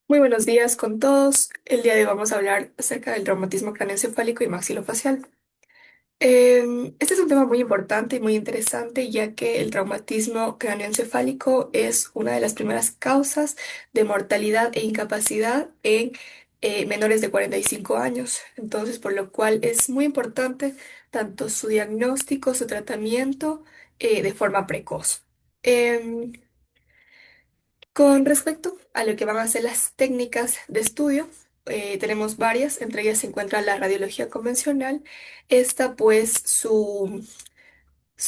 Muy buenos días con todos. El día de hoy vamos a hablar acerca del traumatismo craneoencefálico y maxilofacial. Este es un tema muy importante y muy interesante, ya que el traumatismo craneoencefálico es una de las primeras causas de mortalidad e incapacidad en menores de 45 años. Entonces, por lo cual es muy importante tanto su diagnóstico, su tratamiento de forma precoz. Em, con respecto a lo que van a ser las técnicas de estudio, tenemos varias, entre ellas se encuentra la radiología convencional. Esta, pues, su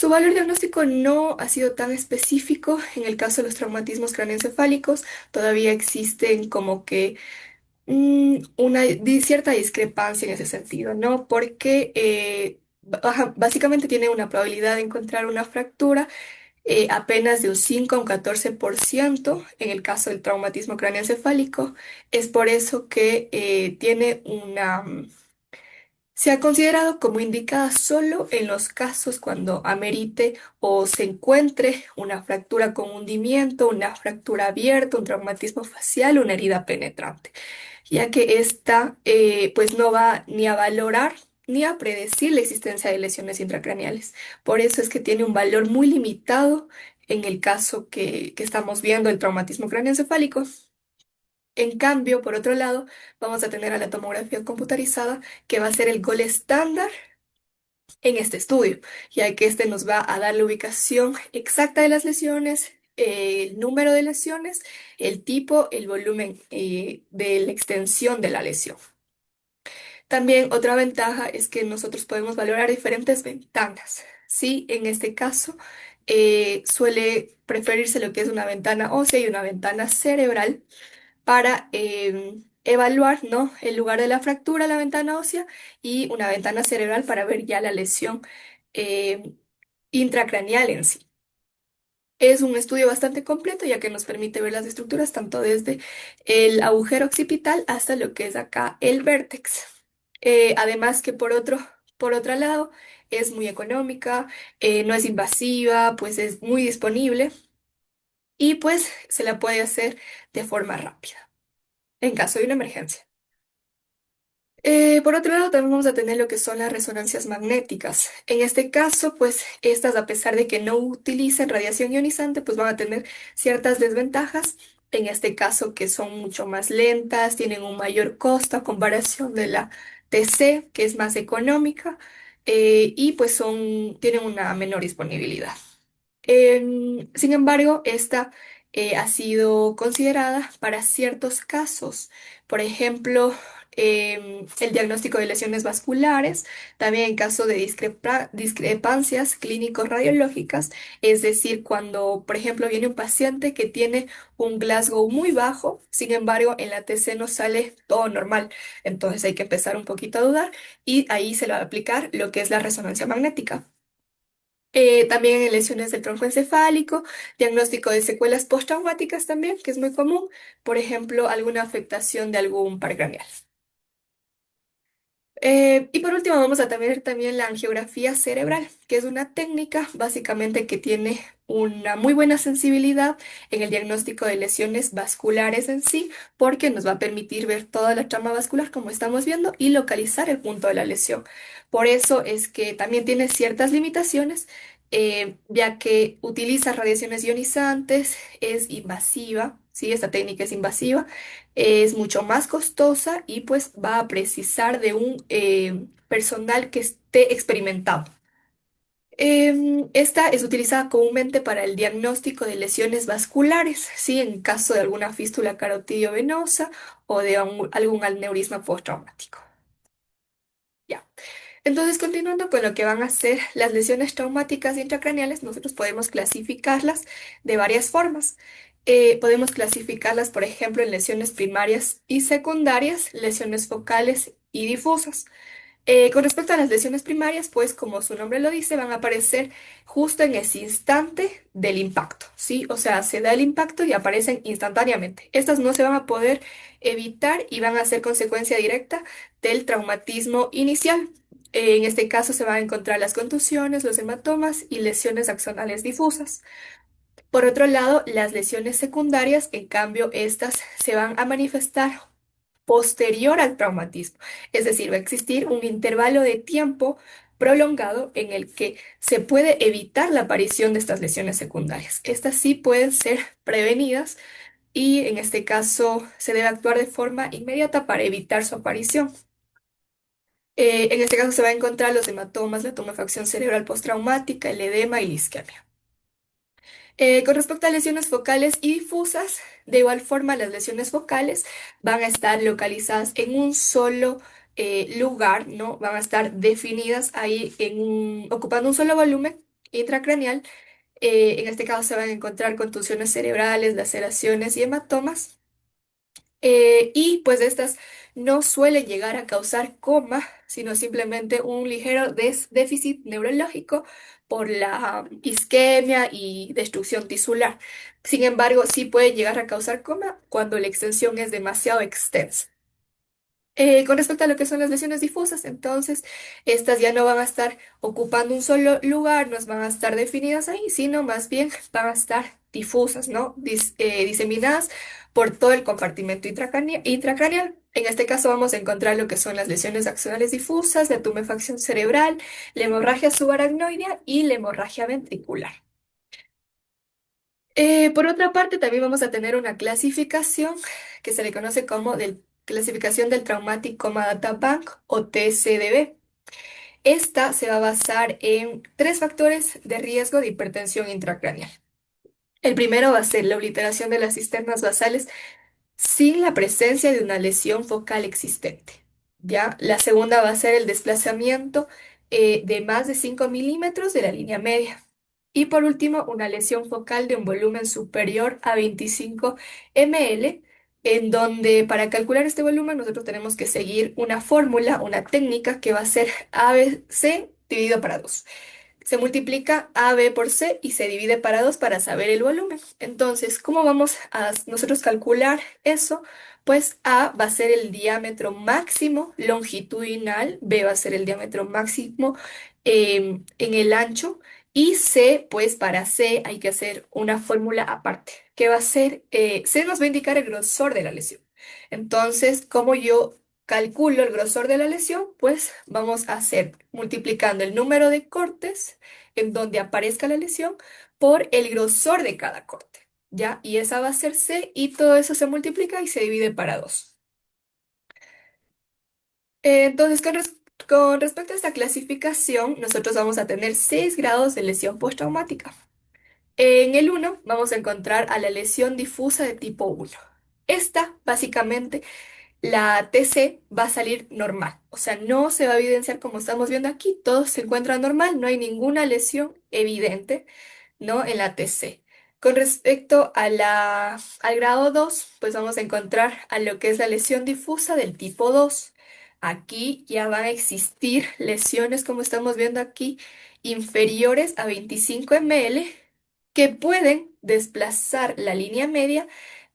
valor diagnóstico no ha sido tan específico en el caso de los traumatismos craneoencefálicos. Todavía existen como que una cierta discrepancia en ese sentido, ¿no? Porque básicamente tiene una probabilidad de encontrar una fractura apenas de un 5 a un 14% en el caso del traumatismo craneoencefálico. Es por eso que se ha considerado como indicada solo en los casos cuando amerite o se encuentre una fractura con hundimiento, una fractura abierta, un traumatismo facial, una herida penetrante, ya que esta pues no va ni a valorar ni a predecir la existencia de lesiones intracraneales. Por eso es que tiene un valor muy limitado en el caso que estamos viendo, el traumatismo craneoencefálico. En cambio, por otro lado, vamos a tener a la tomografía computarizada, que va a ser el gol estándar en este estudio, ya que este nos va a dar la ubicación exacta de las lesiones, el número de lesiones, el tipo, el volumen de la extensión de la lesión. También otra ventaja es que nosotros podemos valorar diferentes ventanas. Sí, en este caso suele preferirse lo que es una ventana ósea y una ventana cerebral para evaluar, ¿no?, el lugar de la fractura, la ventana ósea, y una ventana cerebral para ver ya la lesión eh, intracraneal en sí. Es un estudio bastante completo, ya que nos permite ver las estructuras tanto desde el agujero occipital hasta lo que es acá el vértex. Además que por otro lado es muy económica, no es invasiva, pues es muy disponible y pues se la puede hacer de forma rápida en caso de una emergencia. Por otro lado, también vamos a tener lo que son las resonancias magnéticas. En este caso, pues estas, a pesar de que no utilicen radiación ionizante, pues van a tener ciertas desventajas. En este caso, que son mucho más lentas, tienen un mayor costo a comparación de la TC, que es más económica, y pues tienen una menor disponibilidad. Sin embargo, esta ha sido considerada para ciertos casos. Por ejemplo, el diagnóstico de lesiones vasculares, también en caso de discrepancias clínico-radiológicas, es decir, cuando, por ejemplo, viene un paciente que tiene un Glasgow muy bajo, sin embargo, en la TC no sale todo normal. Entonces hay que empezar un poquito a dudar y ahí se le va a aplicar lo que es la resonancia magnética. También en lesiones del tronco encefálico, diagnóstico de secuelas postraumáticas también, que es muy común, por ejemplo, alguna afectación de algún par craneal. Y por último vamos a tener también la angiografía cerebral, que es una técnica básicamente que tiene una muy buena sensibilidad en el diagnóstico de lesiones vasculares en sí, porque nos va a permitir ver toda la trama vascular como estamos viendo y localizar el punto de la lesión. Por eso es que también tiene ciertas limitaciones, ya que utiliza radiaciones ionizantes, es invasiva, sí, esta técnica es invasiva, es mucho más costosa y pues va a precisar de un personal que esté experimentado. Esta es utilizada comúnmente para el diagnóstico de lesiones vasculares, ¿sí? En caso de alguna fístula carotidiovenosa o de algún aneurisma postraumático. Ya. Entonces, continuando con lo que van a ser las lesiones traumáticas intracraneales, nosotros podemos clasificarlas de varias formas. Podemos clasificarlas, por ejemplo, en lesiones primarias y secundarias, lesiones focales y difusas. Con respecto a las lesiones primarias, pues como su nombre lo dice, van a aparecer justo en ese instante del impacto, ¿sí? O sea, se da el impacto y aparecen instantáneamente. Estas no se van a poder evitar y van a ser consecuencia directa del traumatismo inicial. En este caso se van a encontrar las contusiones, los hematomas y lesiones axonales difusas. Por otro lado, las lesiones secundarias, en cambio, estas se van a manifestar posterior al traumatismo. Es decir, va a existir un intervalo de tiempo prolongado en el que se puede evitar la aparición de estas lesiones secundarias. Estas sí pueden ser prevenidas y en este caso se debe actuar de forma inmediata para evitar su aparición. En este caso se va a encontrar los hematomas, la tumefacción cerebral postraumática, el edema y la isquemia. Con respecto a lesiones focales y difusas, de igual forma las lesiones focales van a estar localizadas en un solo lugar, ¿no? Van a estar definidas ahí ocupando un solo volumen intracraneal. En este caso se van a encontrar contusiones cerebrales, laceraciones y hematomas. Y pues estas no suelen llegar a causar coma, sino simplemente un ligero déficit neurológico por la isquemia y destrucción tisular. Sin embargo, sí puede llegar a causar coma cuando la extensión es demasiado extensa. Con respecto a lo que son las lesiones difusas, entonces estas ya no van a estar ocupando un solo lugar, no van a estar definidas ahí, sino más bien van a estar difusas, ¿no? Diseminadas por todo el compartimento intracraneal. En este caso vamos a encontrar lo que son las lesiones axonales difusas, la tumefacción cerebral, la hemorragia subaracnoidea y la hemorragia ventricular. Por otra parte, también vamos a tener una clasificación que se le conoce como clasificación del Traumatic Coma Data Bank o TCDB. Esta se va a basar en tres factores de riesgo de hipertensión intracraneal. El primero va a ser la obliteración de las cisternas basales sin la presencia de una lesión focal existente. ¿Ya? La segunda va a ser el desplazamiento de más de 5 milímetros de la línea media. Y por último, una lesión focal de un volumen superior a 25 ml, en donde para calcular este volumen nosotros tenemos que seguir una fórmula, una técnica que va a ser ABC dividido para 2. Se multiplica AB por C y se divide para 2 para saber el volumen. Entonces, ¿cómo vamos a nosotros calcular eso? Pues A va a ser el diámetro máximo longitudinal, B va a ser el diámetro máximo en el ancho y C, pues para C hay que hacer una fórmula aparte, que va a ser, C nos va a indicar el grosor de la lesión. Entonces, ¿cómo yo calculo el grosor de la lesión? Pues vamos a hacer multiplicando el número de cortes en donde aparezca la lesión por el grosor de cada corte, ¿ya? Y esa va a ser C y todo eso se multiplica y se divide para 2. Entonces, con respecto a esta clasificación, nosotros vamos a tener 6 grados de lesión postraumática. En el uno vamos a encontrar a la lesión difusa de tipo uno. Esta, básicamente, la TC va a salir normal, o sea, no se va a evidenciar como estamos viendo aquí, todo se encuentra normal, no hay ninguna lesión evidente, ¿no? En la TC. Con respecto a al grado 2, pues vamos a encontrar a lo que es la lesión difusa del tipo 2. Aquí ya van a existir lesiones, como estamos viendo aquí, inferiores a 25 ml que pueden desplazar la línea media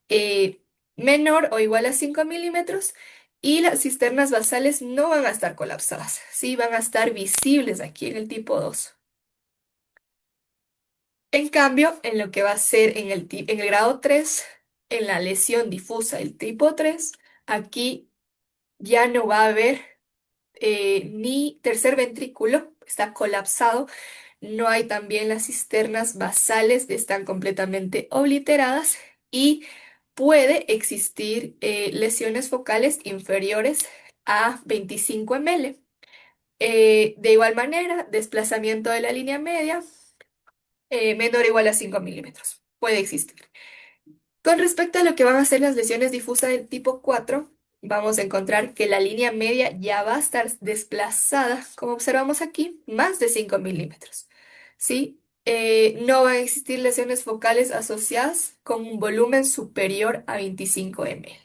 eh, menor o igual a 5 milímetros y las cisternas basales no van a estar colapsadas, sí van a estar visibles aquí en el tipo 2. En cambio, en lo que va a ser en el grado 3, en la lesión difusa del tipo 3, aquí ya no va a haber ni tercer ventrículo, está colapsado, no hay también las cisternas basales, están completamente obliteradas y puede existir lesiones focales inferiores a 25 ml. De igual manera, desplazamiento de la línea media menor o igual a 5 milímetros. Puede existir. Con respecto a lo que van a ser las lesiones difusas del tipo 4, vamos a encontrar que la línea media ya va a estar desplazada, como observamos aquí, más de 5 milímetros. ¿Sí? No van a existir lesiones focales asociadas con un volumen superior a 25 ml.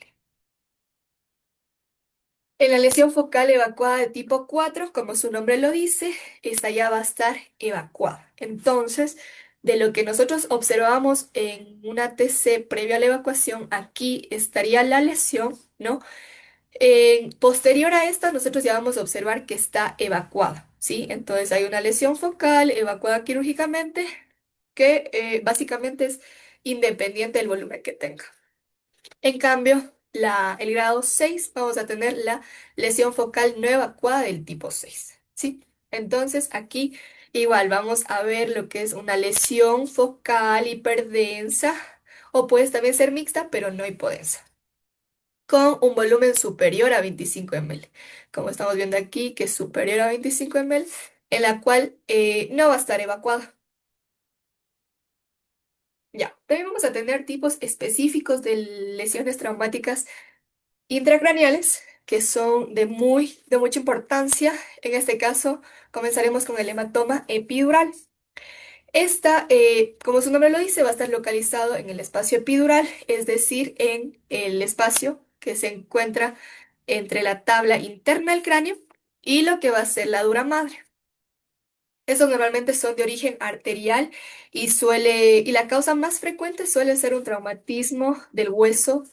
En la lesión focal evacuada de tipo 4, como su nombre lo dice, esta ya va a estar evacuada. Entonces, de lo que nosotros observamos en una TC previo a la evacuación, aquí estaría la lesión, ¿no? Posterior a esta, nosotros ya vamos a observar que está evacuada, ¿sí? Entonces hay una lesión focal evacuada quirúrgicamente que básicamente es independiente del volumen que tenga. En cambio, el grado 6 vamos a tener la lesión focal no evacuada del tipo 6, ¿sí? Entonces, aquí igual vamos a ver lo que es una lesión focal hiperdensa o puede también ser mixta, pero no hipodensa, con un volumen superior a 25 ml. Como estamos viendo aquí, que es superior a 25 ml, en la cual no va a estar evacuada. Ya, también vamos a tener tipos específicos de lesiones traumáticas intracraneales, que son de mucha importancia. En este caso, comenzaremos con el hematoma epidural. Esta, como su nombre lo dice, va a estar localizado en el espacio epidural, es decir, en el espacio que se encuentra entre la tabla interna del cráneo y lo que va a ser la dura madre. Estos normalmente son de origen arterial y la causa más frecuente suele ser un traumatismo del hueso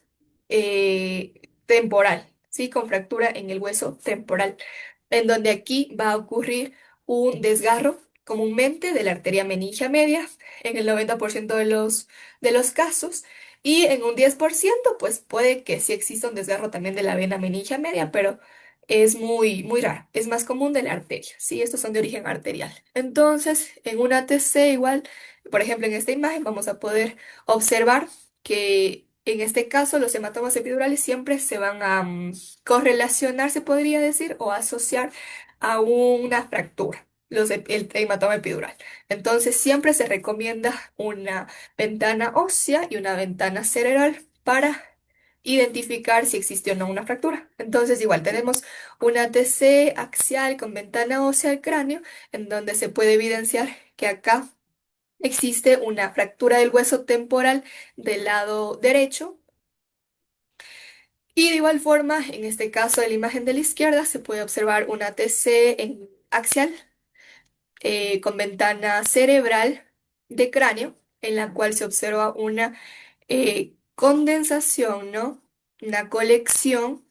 temporal, ¿sí? Con fractura en el hueso temporal, en donde aquí va a ocurrir un desgarro comúnmente de la arteria meningia media en el 90% de los casos, y en un 10% pues puede que sí exista un desgarro también de la vena meningia media, pero es muy raro, es más común de la arteria, ¿sí? Estos son de origen arterial. Entonces, en una TC igual, por ejemplo, en esta imagen vamos a poder observar que en este caso los hematomas epidurales siempre se van a correlacionar, se podría decir, o asociar a una fractura, el hematoma epidural. Entonces, siempre se recomienda una ventana ósea y una ventana cerebral para identificar si existe o no una fractura. Entonces, igual tenemos una TC axial con ventana ósea al cráneo, en donde se puede evidenciar que acá existe una fractura del hueso temporal del lado derecho. Y de igual forma, en este caso de la imagen de la izquierda, se puede observar una TC axial con ventana cerebral de cráneo, en la cual se observa una condensación, ¿no? Una colección,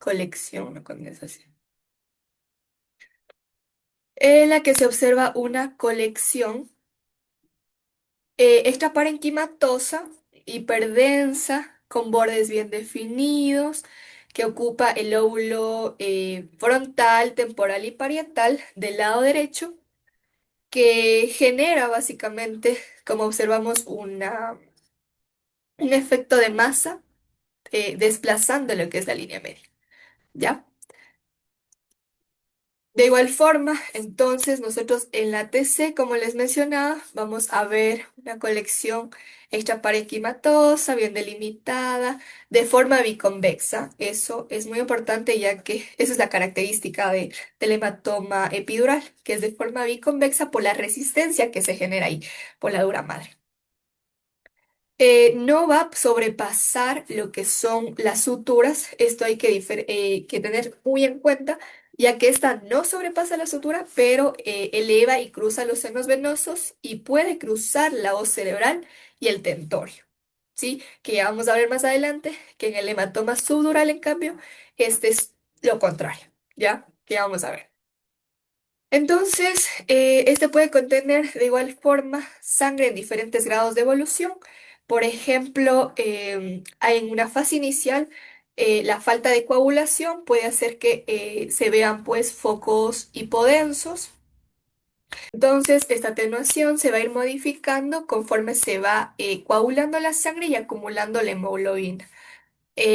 no condensación, en la que se observa una colección extraparenquimatosa, hiperdensa, con bordes bien definidos, que ocupa el lóbulo frontal, temporal y parietal del lado derecho, que genera básicamente, como observamos, un efecto de masa desplazando lo que es la línea media, ¿ya? De igual forma, entonces nosotros en la TC, como les mencionaba, vamos a ver una colección extraparenquimatosa, bien delimitada, de forma biconvexa. Eso es muy importante ya que esa es la característica del hematoma epidural, que es de forma biconvexa por la resistencia que se genera ahí, por la dura madre. No va a sobrepasar lo que son las suturas. Esto hay que tener muy en cuenta, ya que esta no sobrepasa la sutura, pero eleva y cruza los senos venosos y puede cruzar la hoz cerebral y el tentorio. ¿Sí? Que ya vamos a ver más adelante, que en el hematoma subdural, en cambio, este es lo contrario. ¿Ya? Que ya vamos a ver. Entonces, este puede contener de igual forma sangre en diferentes grados de evolución. Por ejemplo, en una fase inicial, la falta de coagulación puede hacer que se vean pues focos hipodensos. Entonces, esta atenuación se va a ir modificando conforme se va coagulando la sangre y acumulando la hemoglobina.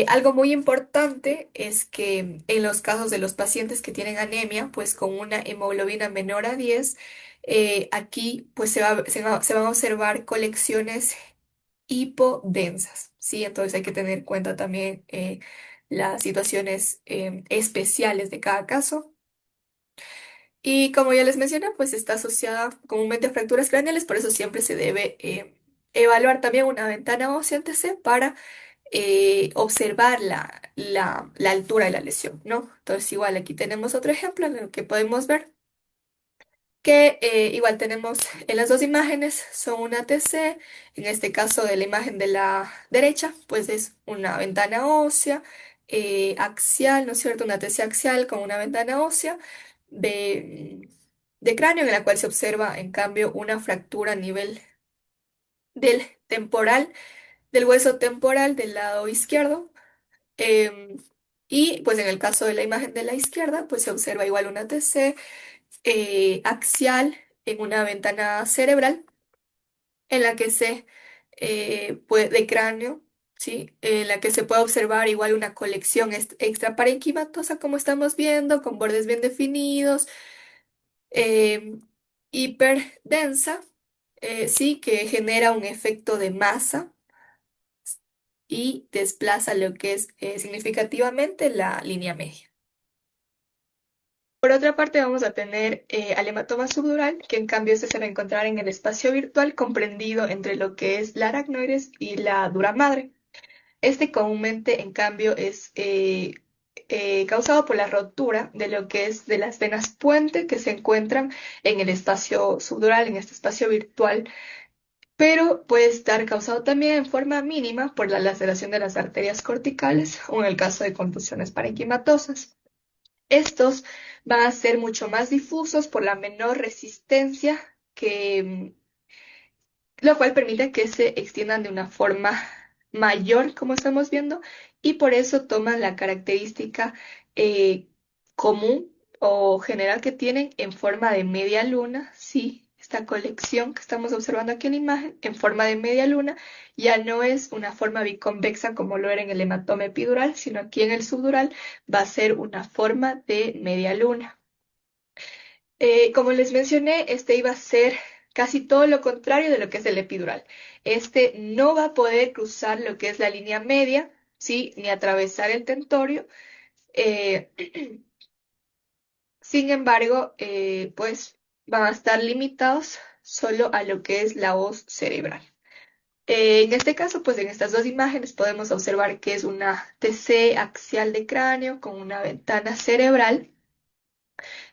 Algo muy importante es que en los casos de los pacientes que tienen anemia, pues con una hemoglobina menor a 10, aquí pues se van a observar colecciones hipodensas, ¿sí? Entonces hay que tener en cuenta también las situaciones especiales de cada caso. Y como ya les mencioné, pues está asociada comúnmente a fracturas craneales, por eso siempre se debe evaluar también una ventana ósea ante C para observar la altura de la lesión, ¿no? Entonces, igual aquí tenemos otro ejemplo en el que podemos ver que igual tenemos en las dos imágenes, son una TC, en este caso de la imagen de la derecha, pues es una ventana ósea axial, ¿no es cierto? Una TC axial con una ventana ósea. de cráneo en la cual se observa, en cambio, una fractura a nivel del temporal, del hueso temporal del lado izquierdo. Em, y pues en el caso de la imagen de la izquierda, pues se observa igual una TC axial en una ventana cerebral en la que de cráneo, ¿sí? En la que se puede observar igual una colección extraparenquimatosa, como estamos viendo, con bordes bien definidos, eh, hiperdensa, sí, que genera un efecto de masa y desplaza lo que es significativamente la línea media. Por otra parte, vamos a tener al hematoma subdural, que en cambio este se va a encontrar en el espacio virtual comprendido entre lo que es la aracnoides y la dura madre. Este comúnmente, en cambio, es causado por la rotura de lo que es de las venas puente que se encuentran en el espacio subdural, en este espacio virtual, pero puede estar causado también en forma mínima por la laceración de las arterias corticales o en el caso de contusiones parenquimatosas. Estos van a ser mucho más difusos por la menor resistencia que lo cual permite que se extiendan de una forma mayor, como estamos viendo, y por eso toman la característica eh, común o general que tienen en forma de media luna, sí, esta colección que estamos observando aquí en la imagen, en forma de media luna, ya no es una forma biconvexa como lo era en el hematoma epidural, sino aquí en el subdural va a ser una forma de media luna. Como les mencioné, este iba a ser casi todo lo contrario de lo que es el epidural. Este no va a poder cruzar lo que es la línea media, ¿sí? Ni atravesar el tentorio. Eh, Sin embargo, pues van a estar limitados solo a lo que es la hoz cerebral. En este caso, pues en estas dos imágenes podemos observar que es una TC axial de cráneo con una ventana cerebral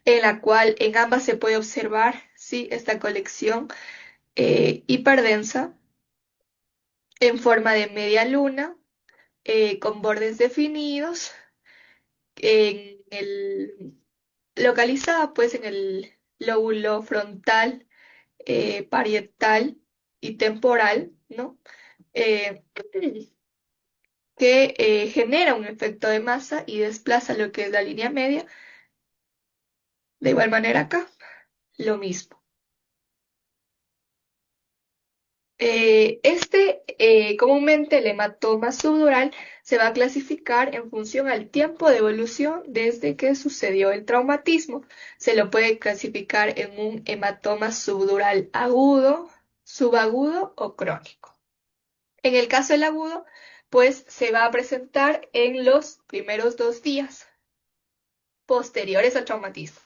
en la cual en ambas se puede observar, sí, esta colección hiperdensa en forma de media luna, con bordes definidos, localizada pues en el lóbulo frontal, parietal y temporal, ¿no? Eh, que genera un efecto de masa y desplaza lo que es la línea media. De igual manera acá, lo mismo. Comúnmente el hematoma subdural se va a clasificar en función al tiempo de evolución desde que sucedió el traumatismo. Se lo puede clasificar en un hematoma subdural agudo, subagudo o crónico. En el caso del agudo, pues se va a presentar en los primeros 2 días posteriores al traumatismo.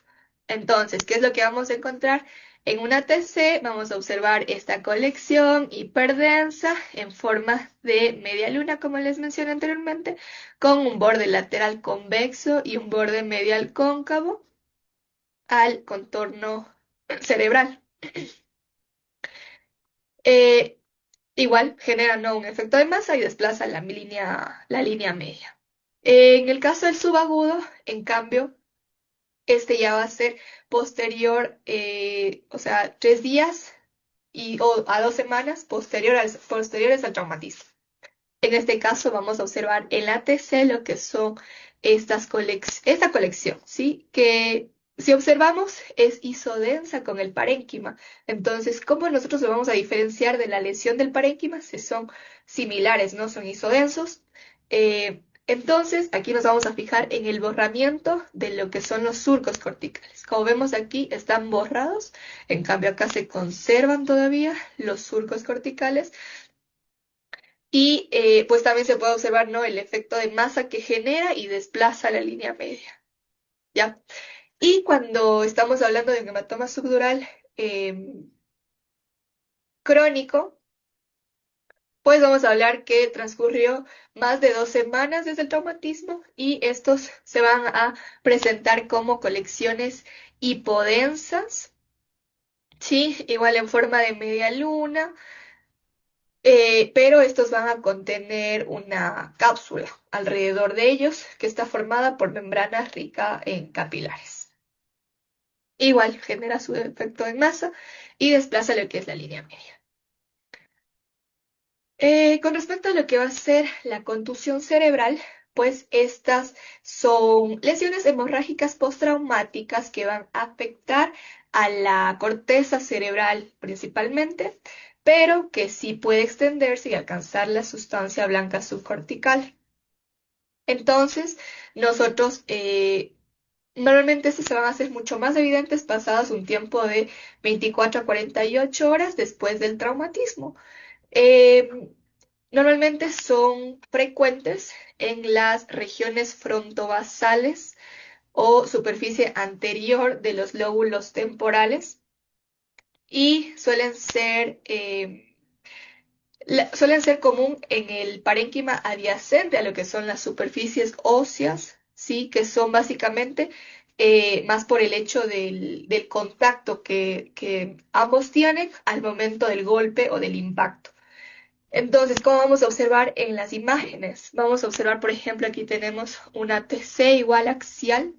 Entonces, ¿qué es lo que vamos a encontrar? En una TC vamos a observar esta colección hiperdensa en forma de media luna, como les mencioné anteriormente, con un borde lateral convexo y un borde medial cóncavo al contorno cerebral. Eh, Igual genera, ¿no?, un efecto de masa y desplaza la línea media. En el caso del subagudo, en cambio, este ya va a ser posterior, o sea, 3 días o a 2 semanas posteriores al traumatismo. En este caso vamos a observar en la TC lo que son esta colección, ¿sí? Que si observamos es isodensa con el parénquima. Entonces, ¿cómo nosotros lo vamos a diferenciar de la lesión del parénquima? Si son similares, no son isodensos. Entonces, aquí nos vamos a fijar en el borramiento de lo que son los surcos corticales. Como vemos aquí, están borrados. En cambio, acá se conservan todavía los surcos corticales. Y pues también se puede observar, ¿no?, el efecto de masa que genera y desplaza la línea media, ¿ya? Y cuando estamos hablando de un hematoma subdural crónico, pues vamos a hablar que transcurrió más de 2 semanas desde el traumatismo y estos se van a presentar como colecciones hipodensas, ¿sí? Igual en forma de media luna. Pero estos van a contener una cápsula alrededor de ellos que está formada por membranas ricas en capilares. Igual genera su efecto en masa y desplaza lo que es la línea media. Con respecto a lo que va a ser la contusión cerebral, pues estas son lesiones hemorrágicas postraumáticas que van a afectar a la corteza cerebral principalmente, pero que sí puede extenderse y alcanzar la sustancia blanca subcortical. Entonces, nosotros normalmente estos se van a hacer mucho más evidentes pasadas un tiempo de 24 a 48 horas después del traumatismo. Eh, Normalmente son frecuentes en las regiones frontobasales o superficie anterior de los lóbulos temporales y suelen ser común en el parénquima adyacente a lo que son las superficies óseas, ¿sí? Que son básicamente más por el hecho del contacto que ambos tienen al momento del golpe o del impacto. Entonces, ¿cómo vamos a observar en las imágenes? Vamos a observar, por ejemplo, aquí tenemos una TC igual axial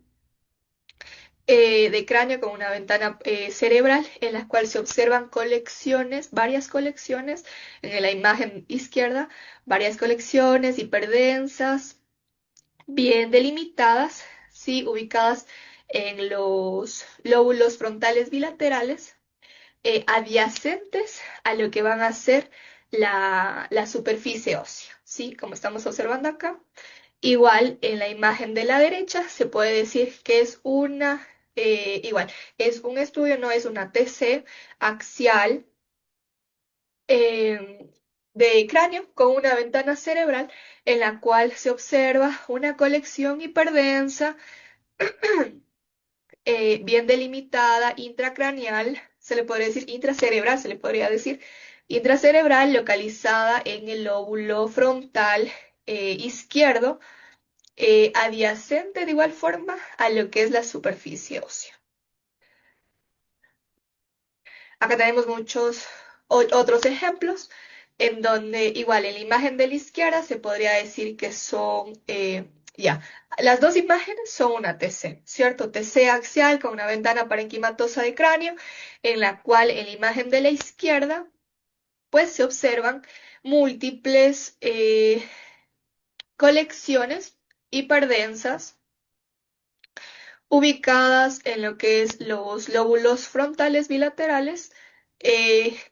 de cráneo con una ventana cerebral en la cual se observan colecciones, varias colecciones, en la imagen izquierda, varias colecciones hiperdensas, bien delimitadas, ¿sí? Ubicadas en los lóbulos frontales bilaterales, adyacentes a lo que van a ser la superficie ósea, ¿sí? Como estamos observando acá. Igual en la imagen de la derecha se puede decir que es igual, es un estudio, no es una TC axial eh, de cráneo con una ventana cerebral en la cual se observa una colección hiperdensa, bien delimitada, intracraneal, se le podría decir intracerebral, se le podría decir intracerebral localizada en el lóbulo frontal izquierdo adyacente de igual forma a lo que es la superficie ósea. Acá tenemos muchos otros ejemplos en donde igual en la imagen de la izquierda se podría decir que son, ya, las dos imágenes son una TC, ¿cierto? TC axial con una ventana parenquimatosa de cráneo en la cual en la imagen de la izquierda pues se observan múltiples colecciones hiperdensas ubicadas en lo que es los lóbulos frontales bilaterales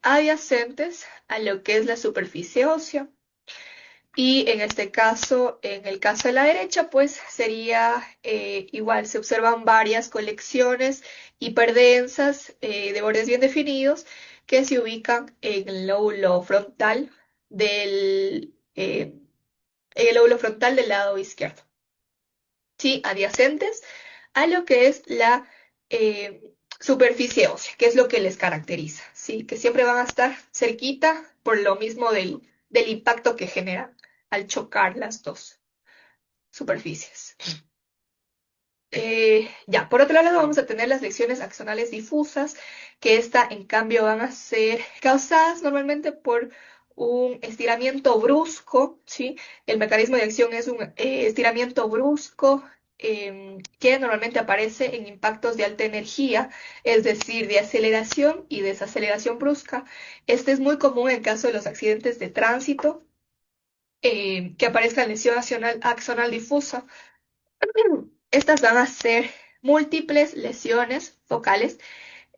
adyacentes a lo que es la superficie ósea. Y en este caso, en el caso de la derecha, pues sería igual, se observan varias colecciones hiperdensas de bordes bien definidos que se ubican en el lóbulo frontal en el lóbulo frontal del lado izquierdo. ¿Sí? Adyacentes a lo que es la superficie ósea, que es lo que les caracteriza, ¿sí? Que siempre van a estar cerquita por lo mismo del impacto que generan al chocar las dos superficies. Ya, por otro lado vamos a tener las lesiones axonales difusas, que esta en cambio van a ser causadas normalmente por un estiramiento brusco, ¿sí? El mecanismo de acción es un estiramiento brusco que normalmente aparece en impactos de alta energía, es decir, de aceleración y desaceleración brusca. Este es muy común en caso de los accidentes de tránsito, que aparezca lesión axonal difusa. Estas van a ser múltiples lesiones focales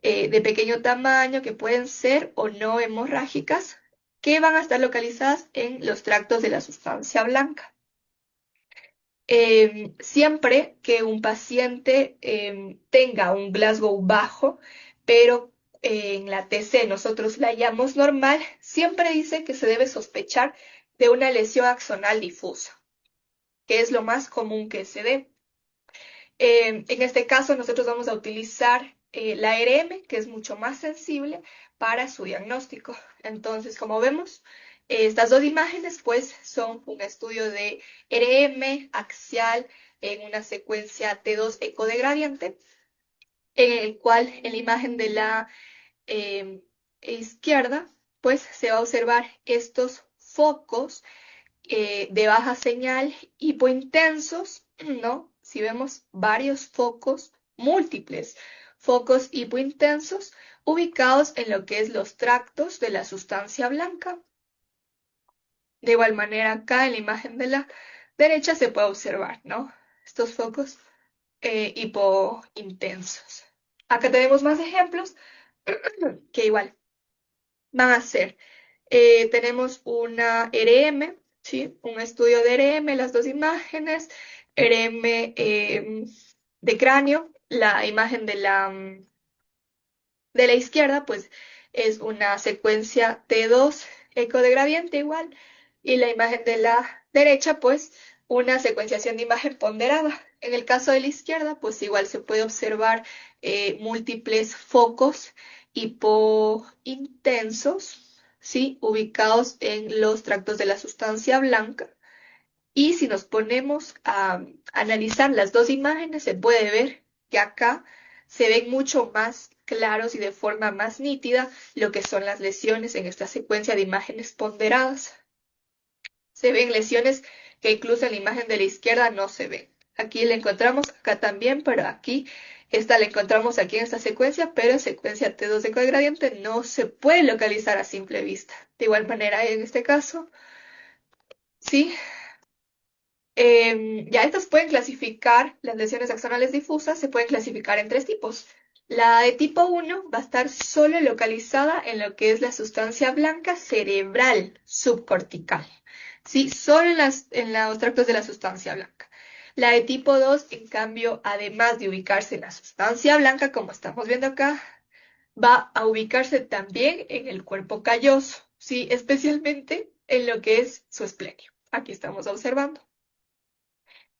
de pequeño tamaño que pueden ser o no hemorrágicas, que van a estar localizadas en los tractos de la sustancia blanca. Siempre que un paciente tenga un Glasgow bajo, pero en la TC nosotros la hallamos normal, siempre dice que se debe sospechar de una lesión axonal difusa, que es lo más común que se dé. En este caso, nosotros vamos a utilizar la RM, que es mucho más sensible para su diagnóstico. Entonces, como vemos, estas dos imágenes pues son un estudio de RM axial en una secuencia T2 eco de gradiente, en el cual en la imagen de la eh, izquierda pues se va a observar estos focos de baja señal hipointensos, ¿no? Si vemos varios focos, múltiples focos hipointensos ubicados en lo que es los tractos de la sustancia blanca. De igual manera, acá en la imagen de la derecha se puede observar, ¿no? Estos focos hipointensos. Acá tenemos más ejemplos que igual van a ser. Tenemos una RM, ¿sí? Un estudio de RM, las dos imágenes, RM de cráneo, la imagen de la izquierda, pues es una secuencia T2 eco de gradiente igual, y la imagen de la derecha, pues una secuenciación de imagen ponderada. En el caso de la izquierda, pues igual se puede observar múltiples focos hipointensos, ¿sí? Ubicados en los tractos de la sustancia blanca. Y si nos ponemos a analizar las dos imágenes, se puede ver que acá se ven mucho más claros y de forma más nítida lo que son las lesiones en esta secuencia de imágenes ponderadas. Se ven lesiones que incluso en la imagen de la izquierda no se ven. Aquí la encontramos, acá también, pero aquí esta la encontramos aquí en esta secuencia, pero en secuencia T2 de gradiente no se puede localizar a simple vista. De igual manera, en este caso, sí. Ya estas pueden clasificar, las lesiones axonales difusas se pueden clasificar en tres tipos. La de tipo 1 va a estar solo localizada en lo que es la sustancia blanca cerebral subcortical, ¿sí? Solo en los tractos de la sustancia blanca. La de tipo 2, en cambio, además de ubicarse en la sustancia blanca, como estamos viendo acá, va a ubicarse también en el cuerpo calloso, ¿sí? Especialmente en lo que es su esplenio. Aquí estamos observando.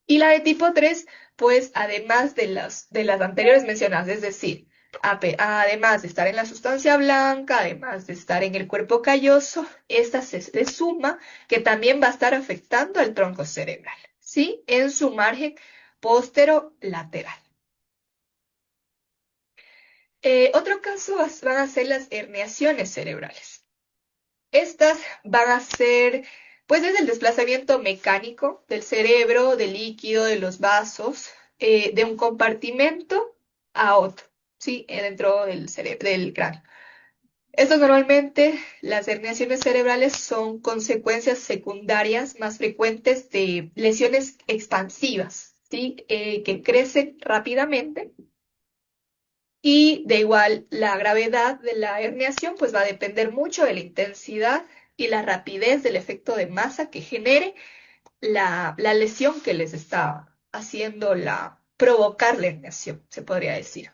Y la de tipo 3, pues además de las anteriores mencionadas, es decir, además de estar en la sustancia blanca, además de estar en el cuerpo calloso, esta se suma que también va a estar afectando al tronco cerebral, ¿sí? En su margen posterolateral. Otro caso van a ser las herniaciones cerebrales. Estas van a ser, pues, desde el desplazamiento mecánico del cerebro, del líquido, de los vasos, de un compartimento a otro, ¿sí? Dentro del cerebro, del cráneo. Estas normalmente, las herniaciones cerebrales son consecuencias secundarias más frecuentes de lesiones expansivas, ¿sí? Que crecen rápidamente y de igual, la gravedad de la herniación pues va a depender mucho de la intensidad y la rapidez del efecto de masa que genere la lesión que les está haciendo provocar la herniación, se podría decir.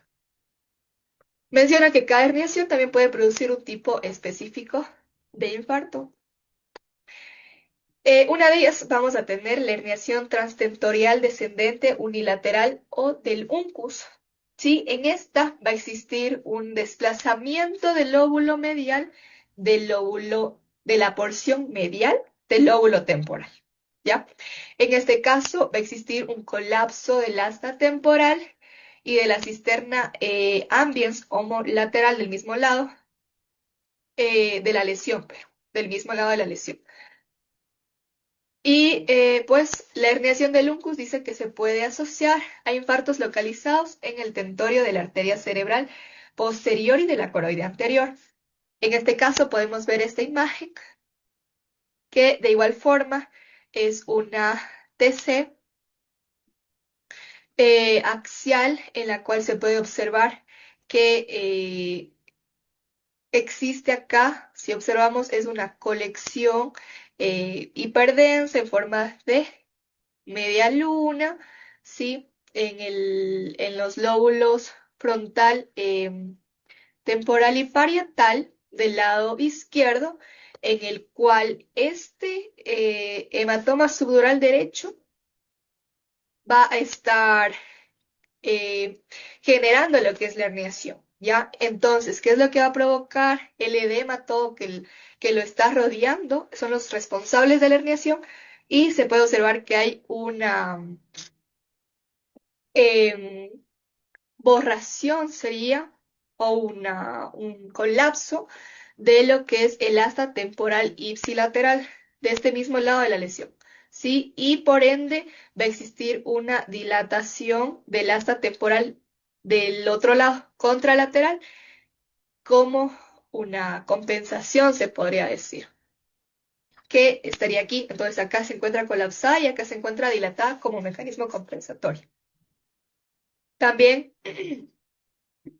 Menciona que cada herniación también puede producir un tipo específico de infarto. Una de ellas vamos a tener la herniación transtentorial descendente unilateral o del uncus. ¿Sí? En esta va a existir un desplazamiento del lóbulo medial de la porción medial del lóbulo temporal. ¿Ya? En este caso va a existir un colapso del asta temporal y de la cisterna ambiens homolateral del mismo lado de la lesión, pero del mismo lado de la lesión. Y pues la herniación del uncus dice que se puede asociar a infartos localizados en el tentorio de la arteria cerebral posterior y de la coroide anterior. En este caso podemos ver esta imagen que de igual forma es una TC axial en la cual se puede observar que existe acá, si observamos, es una colección hiperdensa en forma de media luna, ¿sí? En los lóbulos frontal, temporal y parietal del lado izquierdo, en el cual este hematoma subdural derecho va a estar eh, generando lo que es la herniación, ¿ya? Entonces, ¿qué es lo que va a provocar el edema, todo que lo está rodeando? Son los responsables de la herniación y se puede observar que hay una em, borración sería o un colapso de lo que es el asta temporal ipsilateral de este mismo lado de la lesión. ¿Sí? Y por ende va a existir una dilatación del asta temporal del otro lado contralateral como una compensación, se podría decir, que estaría aquí. Entonces acá se encuentra colapsada y acá se encuentra dilatada como mecanismo compensatorio. También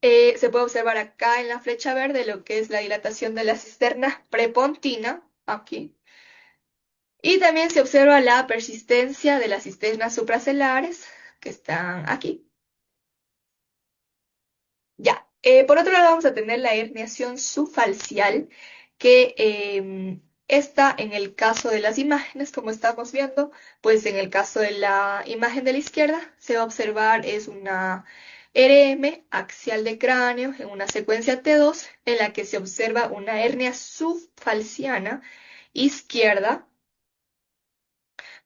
se puede observar acá en la flecha verde lo que es la dilatación de la cisterna prepontina, aquí. Y también se observa la persistencia de las cisternas supracelares que están aquí. Ya. Por otro lado, vamos a tener la herniación subfalcial, que está en el caso de las imágenes, como estamos viendo, pues en el caso de la imagen de la izquierda, se va a observar es una RM axial de cráneo en una secuencia T2, en la que se observa una hernia subfalciana izquierda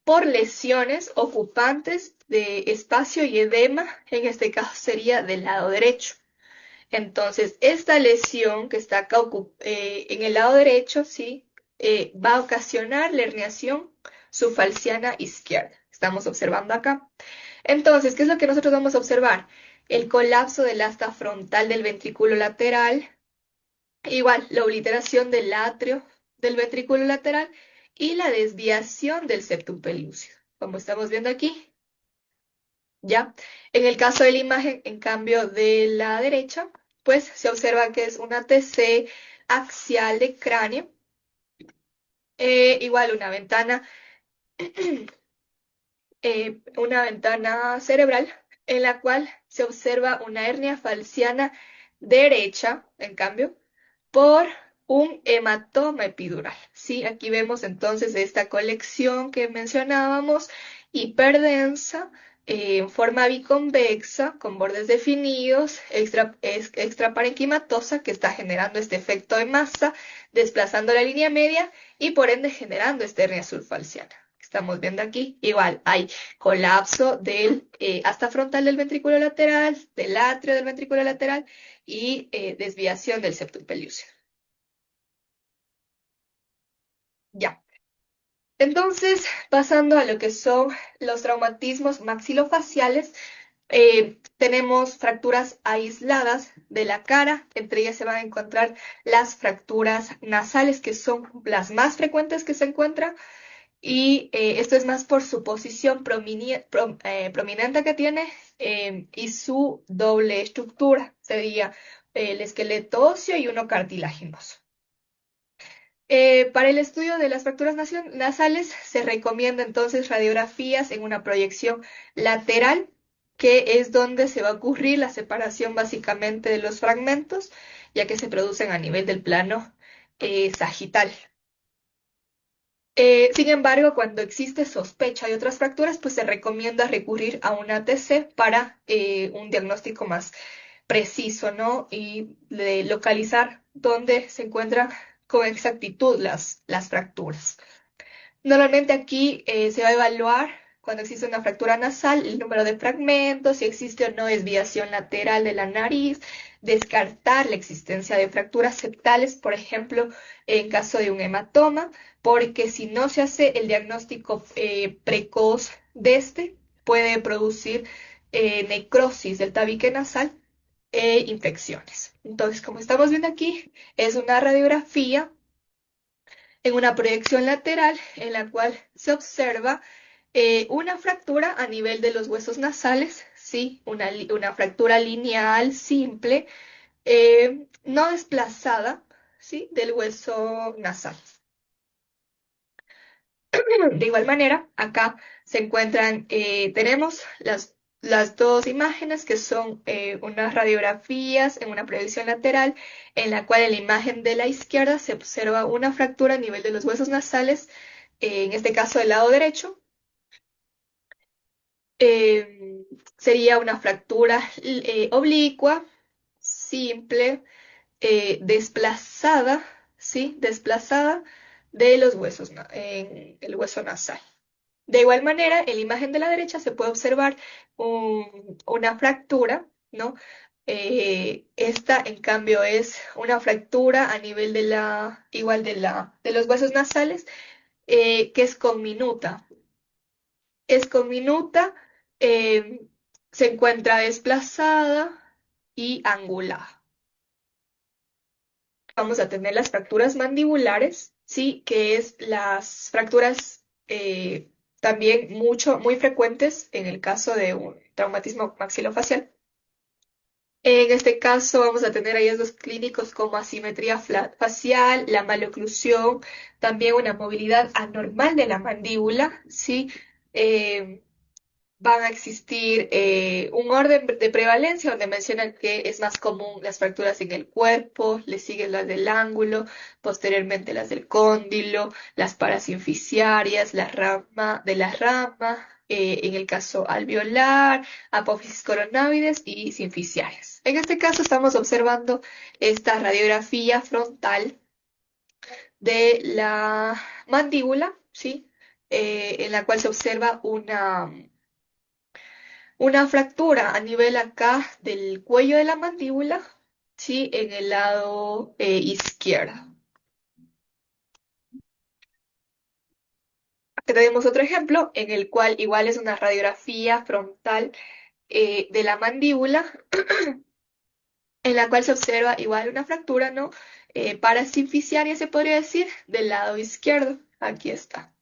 por lesiones ocupantes de espacio y edema, en este caso sería del lado derecho. Entonces, esta lesión que está acá en el lado derecho, ¿sí? Va a ocasionar la herniación subfalciana izquierda. Estamos observando acá. Entonces, ¿qué es lo que nosotros vamos a observar? El colapso del asta frontal del ventrículo lateral, igual la obliteración del atrio del ventrículo lateral y la desviación del septum pelúcido, como estamos viendo aquí. ¿Ya? En el caso de la imagen, en cambio, de la derecha, pues se observa que es una TC axial de cráneo, igual una ventana cerebral, en la cual se observa una hernia falciana derecha, en cambio, por un hematoma epidural. Sí, aquí vemos entonces esta colección que mencionábamos, hiperdensa, en forma biconvexa, con bordes definidos, extraparenquimatosa, que está generando este efecto de masa, desplazando la línea media y por ende generando esta hernia subfalciana. Estamos viendo aquí, igual hay colapso del asta frontal del ventrículo lateral, del atrio del ventrículo lateral y desviación del septum pelúceo. Ya. Entonces, pasando a lo que son los traumatismos maxilofaciales, tenemos fracturas aisladas de la cara, entre ellas se van a encontrar las fracturas nasales, que son las más frecuentes que se encuentran, y esto es más por su posición prominente que tiene y su doble estructura, sería el esqueleto óseo y uno cartilaginoso. Para el estudio de las fracturas nasales se recomienda entonces radiografías en una proyección lateral, que es donde se va a ocurrir la separación básicamente de los fragmentos, ya que se producen a nivel del plano sagital. Sin embargo, cuando existe sospecha de otras fracturas, pues se recomienda recurrir a una TC para un diagnóstico más preciso, ¿no? Y de localizar dónde se encuentran con exactitud las fracturas. Normalmente aquí se va a evaluar cuando existe una fractura nasal, el número de fragmentos, si existe o no desviación lateral de la nariz, descartar la existencia de fracturas septales, por ejemplo, en caso de un hematoma, porque si no se hace el diagnóstico precoz de este, puede producir necrosis del tabique nasal e infecciones. Entonces, como estamos viendo aquí, es una radiografía en una proyección lateral en la cual se observa una fractura a nivel de los huesos nasales, sí, una fractura lineal simple, no desplazada, sí, del hueso nasal. De igual manera, acá se encuentran, tenemos las dos imágenes que son unas radiografías en una proyección lateral, en la cual en la imagen de la izquierda se observa una fractura a nivel de los huesos nasales, en este caso del lado derecho. eh, Sería una fractura oblicua, simple, desplazada, ¿sí? Desplazada de los huesos, en el hueso nasal. De igual manera, en la imagen de la derecha se puede observar una fractura, ¿no? Esta, en cambio, es una fractura a nivel igual de los huesos nasales, que es conminuta. Es conminuta, eh, se encuentra desplazada, y angulada. Vamos a tener las fracturas mandibulares, ¿sí? Que es las fracturas también muy frecuentes en el caso de un traumatismo maxilofacial. En este caso vamos a tener hallazgos clínicos como asimetría facial, la maloclusión, también una movilidad anormal de la mandíbula, ¿sí? Eh, Van a existir un orden de prevalencia donde mencionan que es más común las fracturas en el cuerpo, le siguen las del ángulo, posteriormente las del cóndilo, las parasinficiarias, la rama de la rama, en el caso alveolar, apófisis coronavides y sinficiarias. En este caso estamos observando esta radiografía frontal de la mandíbula, ¿sí? En la cual se observa una fractura a nivel acá del cuello de la mandíbula, ¿sí? En el lado izquierdo. Aquí tenemos otro ejemplo en el cual igual es una radiografía frontal de la mandíbula, en la cual se observa igual una fractura, ¿no? Parasinficiaria se podría decir, del lado izquierdo. Aquí está.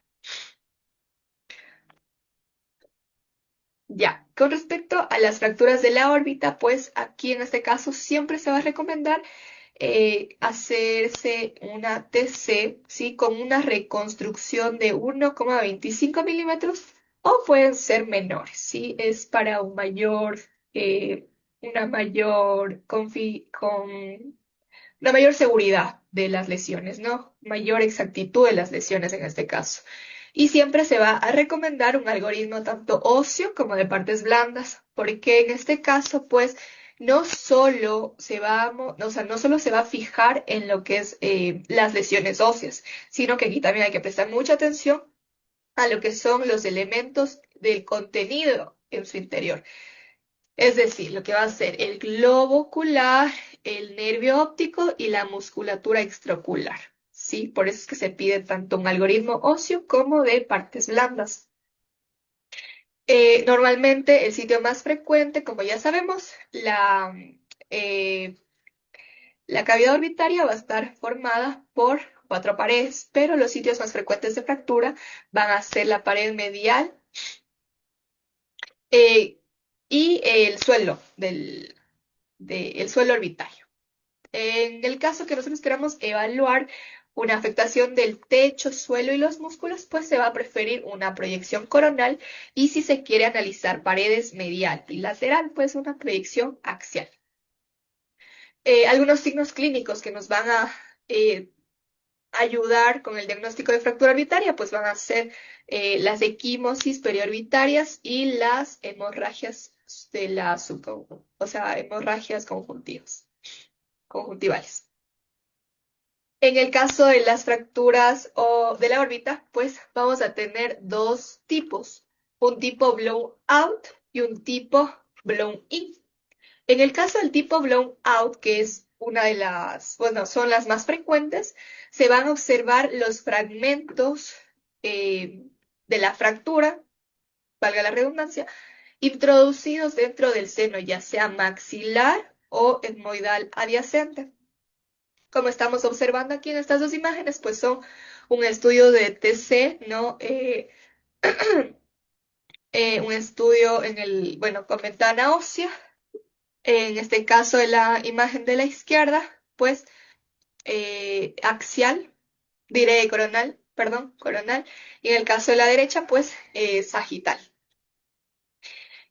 Ya, con respecto a las fracturas de la órbita, pues aquí en este caso siempre se va a recomendar hacerse una TC, ¿sí? Con una reconstrucción de 1,25 milímetros o pueden ser menores, ¿sí? Es para eh, una mayor, una mayor seguridad de las lesiones, ¿no? Mayor exactitud de las lesiones en este caso. Y siempre se va a recomendar un algoritmo tanto óseo como de partes blandas, porque en este caso, pues, no solo se va a, o sea, no solo se va a fijar en lo que es las lesiones óseas, sino que aquí también hay que prestar mucha atención a lo que son los elementos del contenido en su interior. Es decir, lo que va a ser el globo ocular, el nervio óptico y la musculatura extraocular. ¿Sí? Por eso es que se pide tanto un algoritmo óseo como de partes blandas. Normalmente el sitio más frecuente, como ya sabemos, eh, la cavidad orbitaria va a estar formada por cuatro paredes, pero los sitios más frecuentes de fractura van a ser la pared medial eh, y el suelo orbitario. En el caso que nosotros queramos evaluar una afectación del techo, suelo y los músculos, pues se va a preferir una proyección coronal y si se quiere analizar paredes medial y lateral, pues una proyección axial. Algunos signos clínicos que nos van a eh, ayudar con el diagnóstico de fractura orbitaria, pues van a ser las equimosis periorbitarias y las hemorragias de la o sea, hemorragias conjuntivales. En el caso de las fracturas o de la órbita, pues vamos a tener dos tipos, un tipo blown out y un tipo blown in. En el caso del tipo blown out, que es una de bueno, son las más frecuentes, se van a observar los fragmentos eh, de la fractura, valga la redundancia, introducidos dentro del seno, ya sea maxilar o etmoidal adyacente. Como estamos observando aquí en estas dos imágenes, pues son un estudio de TC, ¿no? Un estudio bueno, con ventana ósea. En este caso de la imagen de la izquierda, pues axial, diré coronal, perdón, coronal. Y en el caso de la derecha, pues sagital.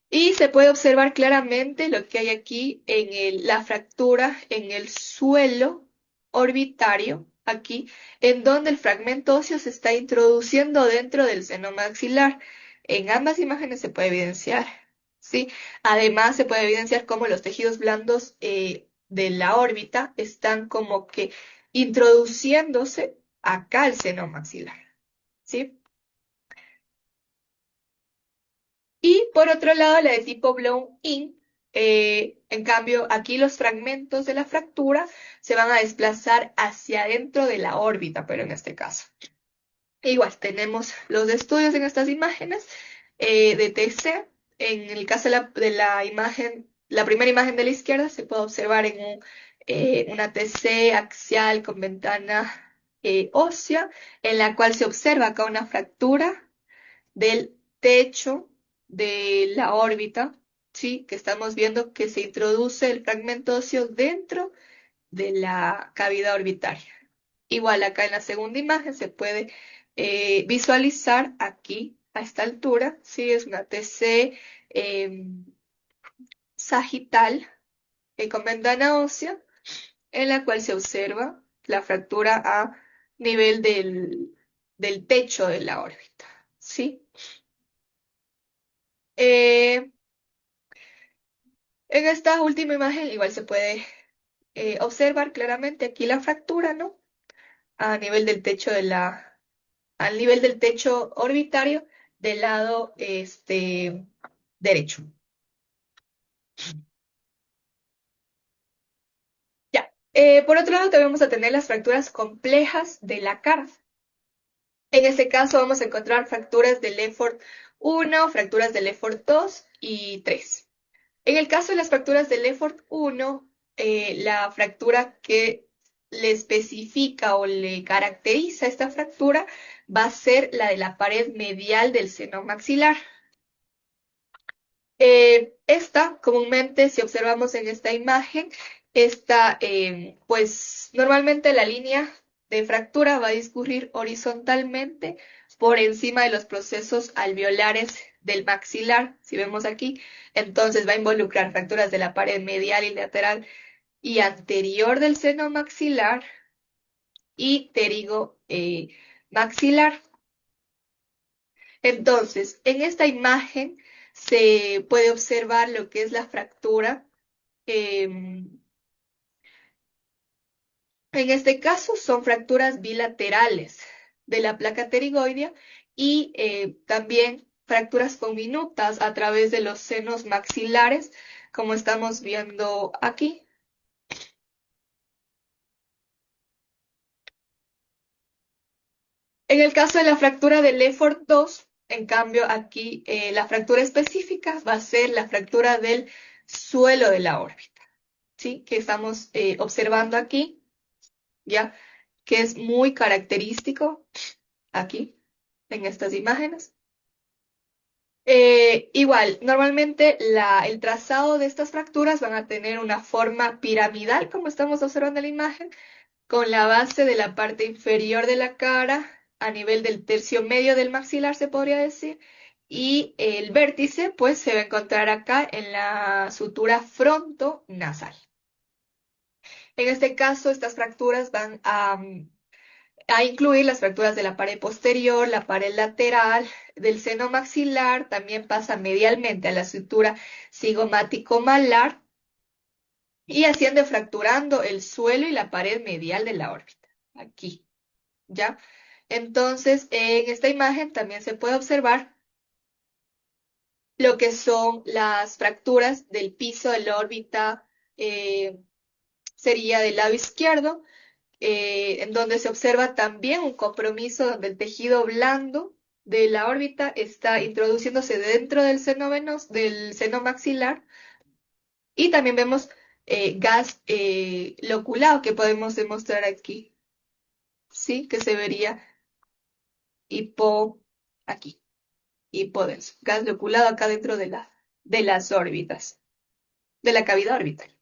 Y se puede observar claramente lo que hay aquí en la fractura en el suelo orbitario, aquí, en donde el fragmento óseo se está introduciendo dentro del seno maxilar. En ambas imágenes se puede evidenciar, ¿sí? Además, se puede evidenciar cómo los tejidos blandos de la órbita están como que introduciéndose acá al seno maxilar, ¿sí? Y por otro lado, la de tipo blown in, en cambio, aquí los fragmentos de la fractura se van a desplazar hacia adentro de la órbita, pero en este caso. Igual, tenemos los estudios en estas imágenes de TC. En el caso de la imagen la primera imagen de la izquierda se puede observar en una TC axial con ventana ósea, en la cual se observa acá una fractura del techo de la órbita, ¿sí? Que estamos viendo que se introduce el fragmento óseo dentro de la cavidad orbitaria. Igual acá en la segunda imagen se puede visualizar aquí a esta altura, ¿sí? Es una TC sagital con ventana ósea en la cual se observa la fractura a nivel del techo de la órbita, ¿sí? Eh, en esta última imagen igual se puede observar claramente aquí la fractura, ¿no? A nivel del techo al nivel del techo orbitario del lado derecho. Ya. Por otro lado, también vamos a tener las fracturas complejas de la cara. En este caso vamos a encontrar fracturas de Lefort 1, fracturas de Lefort 2 y 3. En el caso de las fracturas de Lefort 1, la fractura que le especifica o le caracteriza esta fractura va a ser la de la pared medial del seno maxilar. Esta, comúnmente, si observamos en esta imagen, esta, pues normalmente la línea de fractura va a discurrir horizontalmente por encima de los procesos alveolares del maxilar, si vemos aquí, entonces va a involucrar fracturas de la pared medial y lateral y anterior del seno maxilar y pterigo maxilar. Entonces, en esta imagen se puede observar lo que es la fractura. En este caso son fracturas bilaterales de la placa pterigoidea y también fracturas conminutas a través de los senos maxilares, como estamos viendo aquí. En el caso de la fractura de Lefort 2, en cambio, aquí la fractura específica va a ser la fractura del suelo de la órbita, ¿sí? Que estamos observando aquí, ¿ya? Que es muy característico aquí, en estas imágenes. Igual, normalmente el trazado de estas fracturas van a tener una forma piramidal, como estamos observando en la imagen, con la base de la parte inferior de la cara a nivel del tercio medio del maxilar, se podría decir, y el vértice, pues, se va a encontrar acá en la sutura frontonasal. En este caso, estas fracturas van a incluir las fracturas de la pared posterior, la pared lateral, del seno maxilar, también pasa medialmente a la sutura cigomático-malar y asciende fracturando el suelo y la pared medial de la órbita. Aquí, ¿ya? Entonces, en esta imagen también se puede observar lo que son las fracturas del piso de la órbita, eh, sería del lado izquierdo, en donde se observa también un compromiso donde el tejido blando de la órbita está introduciéndose dentro del seno del seno maxilar y también vemos gas loculado que podemos demostrar aquí, ¿sí? Que se vería hipo aquí, hipodenso, gas loculado acá dentro de las órbitas, de la cavidad orbital.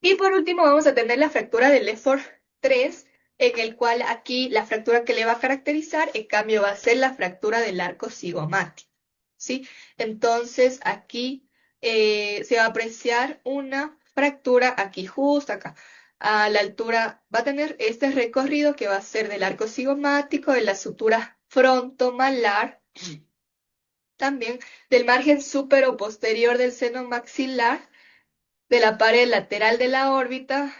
Y por último vamos a tener la fractura del Lefort 3, en el cual aquí la fractura que le va a caracterizar, en cambio, va a ser la fractura del arco cigomático, ¿sí? Entonces aquí se va a apreciar una fractura aquí, justo acá, a la altura, va a tener este recorrido que va a ser del arco cigomático, de la sutura frontomalar, también del margen súpero posterior del seno maxilar, de la pared lateral de la órbita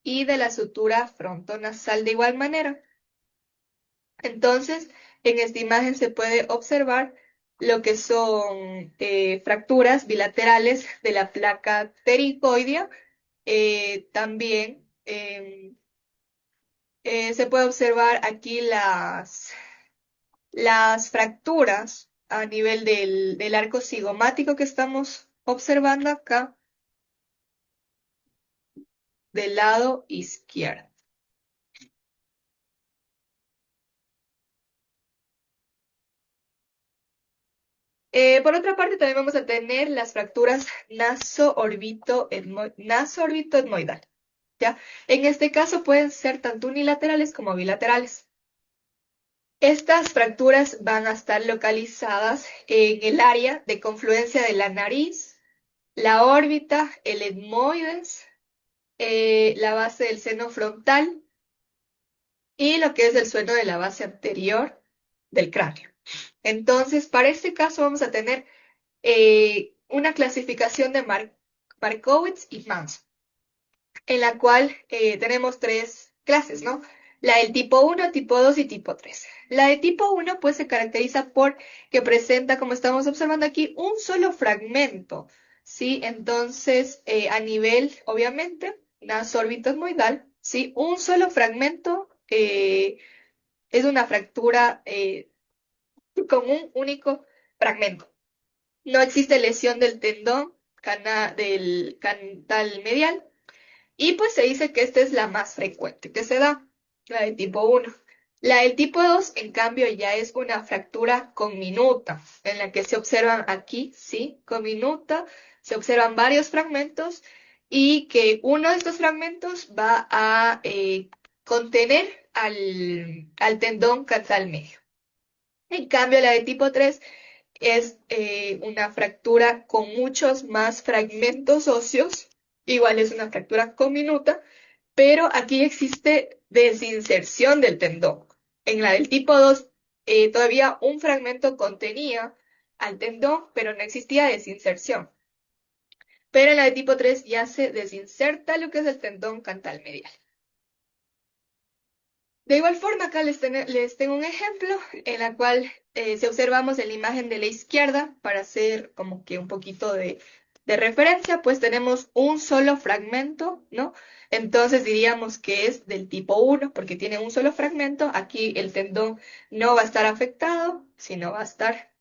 y de la sutura frontonasal de igual manera. Entonces, en esta imagen se puede observar lo que son fracturas bilaterales de la placa pterigoidea. También se puede observar aquí las fracturas a nivel del arco cigomático que estamos observando acá del lado izquierdo. Por otra parte, también vamos a tener las fracturas naso-orbito-etmoidal, ¿ya? En este caso pueden ser tanto unilaterales como bilaterales. Estas fracturas van a estar localizadas en el área de confluencia de la nariz, la órbita, el etmoides, la base del seno frontal y lo que es el suelo de la base anterior del cráneo. Entonces, para este caso vamos a tener una clasificación de Markowitz y Manson, en la cual tenemos tres clases, ¿no? La del tipo uno, tipo 2 y tipo 3. La de tipo uno, pues se caracteriza por que presenta, como estamos observando aquí, un solo fragmento, ¿sí? Entonces, a nivel, obviamente, nasoorbitasmoidal, ¿sí? Un solo fragmento es una fractura con un único fragmento. No existe lesión del tendón del cantal medial y pues se dice que esta es la más frecuente que se da, la de tipo uno. La del tipo 2 en cambio, ya es una fractura conminuta, en la que se observan aquí, sí, conminuta, se observan varios fragmentos y que uno de estos fragmentos va a contener al tendón cantal medio. En cambio, la de tipo 3 es una fractura con muchos más fragmentos óseos, igual es una fractura comminuta, pero aquí existe desinserción del tendón. En la del tipo 2 todavía un fragmento contenía al tendón, pero no existía desinserción. Pero en la de tipo 3 ya se desinserta lo que es el tendón cantal medial. De igual forma, acá les tengo un ejemplo en la cual si observamos en la imagen de la izquierda, para hacer como que un poquito de referencia, pues tenemos un solo fragmento, ¿no? Entonces diríamos que es del tipo uno porque tiene un solo fragmento. Aquí el tendón no va a estar afectado, sino va a estar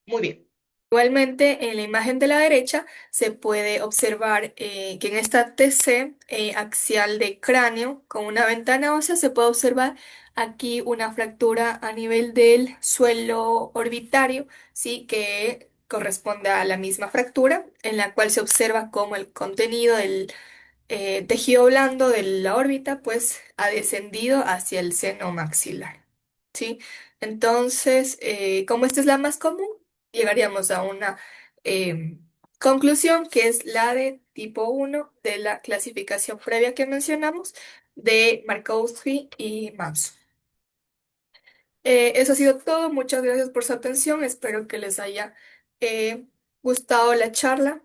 muy bien. Igualmente, en la imagen de la derecha se puede observar que en esta TC axial de cráneo con una ventana ósea se puede observar aquí una fractura a nivel del suelo orbitario, ¿sí? Que corresponde a la misma fractura, en la cual se observa cómo el contenido del tejido blando de la órbita pues ha descendido hacia el seno maxilar, ¿sí? Entonces, como esta es la más común, llegaríamos a una eh, conclusión que es la de tipo uno de la clasificación previa que mencionamos de Markowski y Manson. Eso ha sido todo. Muchas gracias por su atención. Espero que les haya gustado la charla.